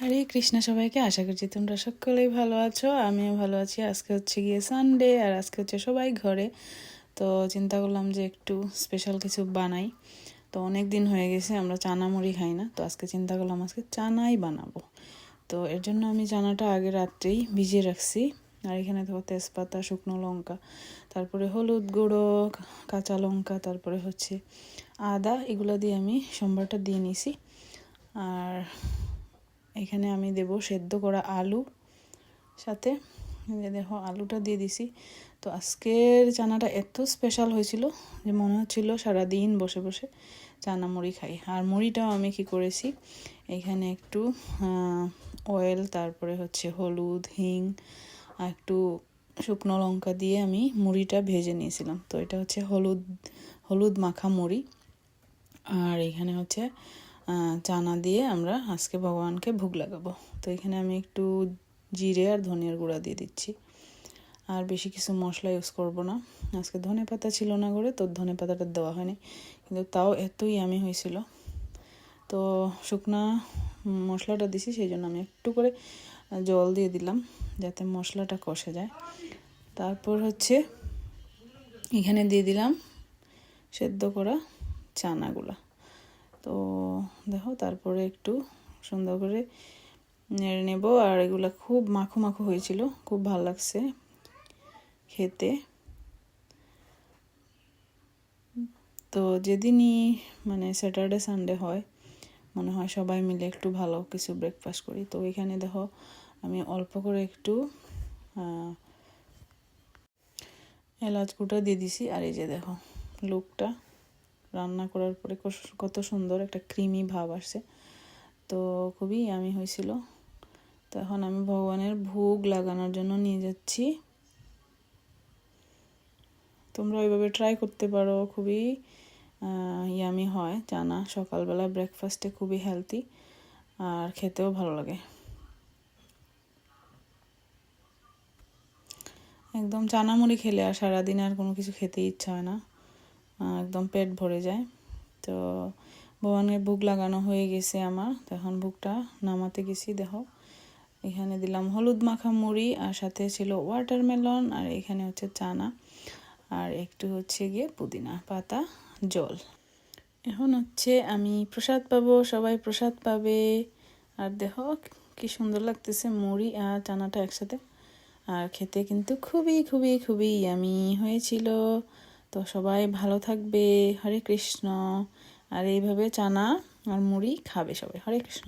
হরে কৃষ্ণ সবাইকে, আশা করছি তোমরা সকলেই ভালো আছো। আমিও ভালো আছি। আজকে হচ্ছে গিয়ে সানডে, আর আজকে হচ্ছে সবাই ঘরে। তো চিন্তা করলাম যে একটু স্পেশাল কিছু বানাই। তো অনেক দিন হয়ে গেছে আমরা চানা মুড়ি খাই না, তো আজকে চিন্তা করলাম আজকে চানাই বানাবো। তো এর জন্য আমি চানাটা আগে রাত্রেই ভিজিয়ে রাখছি। আর এখানে দেখো তেজপাতা, শুকনো লঙ্কা, তারপরে হলুদ গুঁড়ো, কাঁচা লঙ্কা, তারপরে হচ্ছে আদা, এগুলো দিয়ে আমি সম্বারটা দিয়ে নিছি। আর এখানে আমি দেব সেদ্ধ করা আলু, সাথে দেখো আলুটা দিয়ে দিছি। তো আজকের চানাটা এত স্পেশাল হয়েছিল যে মনে হচ্ছিল সারাদিন বসে বসে চানা মুড়ি খাই। আর মুড়িটাও আমি কি করেছি, এখানে একটু অয়েল, তারপরে হচ্ছে হলুদ, হিং আর একটু শুকনো লঙ্কা দিয়ে আমি মুড়িটা ভেজে নিয়েছিলাম। তো এটা হচ্ছে হলুদ মাখা মুড়ি। আর এখানে হচ্ছে চানা দিয়ে আমরা আজকে ভগবানকে ভোগ লাগাবো। তো এখানে আমি একটু জিরে আর ধনিয়ার গুঁড়া দিয়ে দিচ্ছি। আর বেশি কিছু মশলা ইউজ করব না। আজকে ধনে পাতা ছিল না ঘরে, তো ধনে পাতাটা দেওয়া হয়নি, কিন্তু তাও এতই আমি হয়েছিল। তো শুকনা মশলাটা দিছি, সেই জন্য আমি একটু করে জল দিয়ে দিলাম যাতে মশলাটা কষে যায়। তারপর হচ্ছে এখানে দিয়ে দিলাম সেদ্ধ করা চানাগুলা। তো দেখো, তারপরে একটু সুন্দর করে নেড়ে নেব। আর এগুলো খুব মাখো মাখো হয়েছিল, খুব ভালো লাগছে খেতে। তো যেদিনই মানে স্যাটারডে সানডে হয়, মনে হয় সবাই মিলে একটু ভালো কিছু ব্রেকফাস্ট করি। তো এখানে দেখো আমি অল্প করে একটু এলাচ গুঁটা দিয়ে দিছি। আর এই যে দেখো লুকটা রান্না করার পরে কত সুন্দর একটা ক্রিমি ভাব আসছে। তো খুবই ইয়ামি হয়েছিল। তো এখন আমি ভগবানের ভোগ লাগানোর জন্য নিয়ে যাচ্ছি। তোমরা ওইভাবে ট্রাই করতে পারো, খুবই ইয়ামি হয় চানা। সকালবেলা ব্রেকফাস্টে খুবই হেলদি আর খেতেও ভালো লাগে। একদম চানা মুড়ি খেলে আর সারাদিন আর কোনো কিছু খেতে ইচ্ছা হয় না, একদম পেট ভরে যায়। তো ভগবানের ভোগ লাগানো হয়ে গেছে আমার। তো এখন ভোগটা নামাতে গেছি। দেখো এখানে দিলাম হলুদ মাখা মুড়ি, আর সাথে ছিল ওয়াটারমেলন, আর এখানে হচ্ছে চানা, আর একটু হচ্ছে গিয়ে পুদিনা পাতা জল। এখন হচ্ছে আমি প্রসাদ পাবো, সবাই প্রসাদ পাবে। আর দেখো কি সুন্দর লাগতেছে মুড়ি আর চানাটা একসাথে। আর খেতে কিন্তু খুবই খুবই খুবই ইয়ামি হয়েছিল। তো সবাই ভালো থাকবে। হরে কৃষ্ণ। আর এইভাবে চানা আর মুড়ি খাবে সবাই। হরে কৃষ্ণ।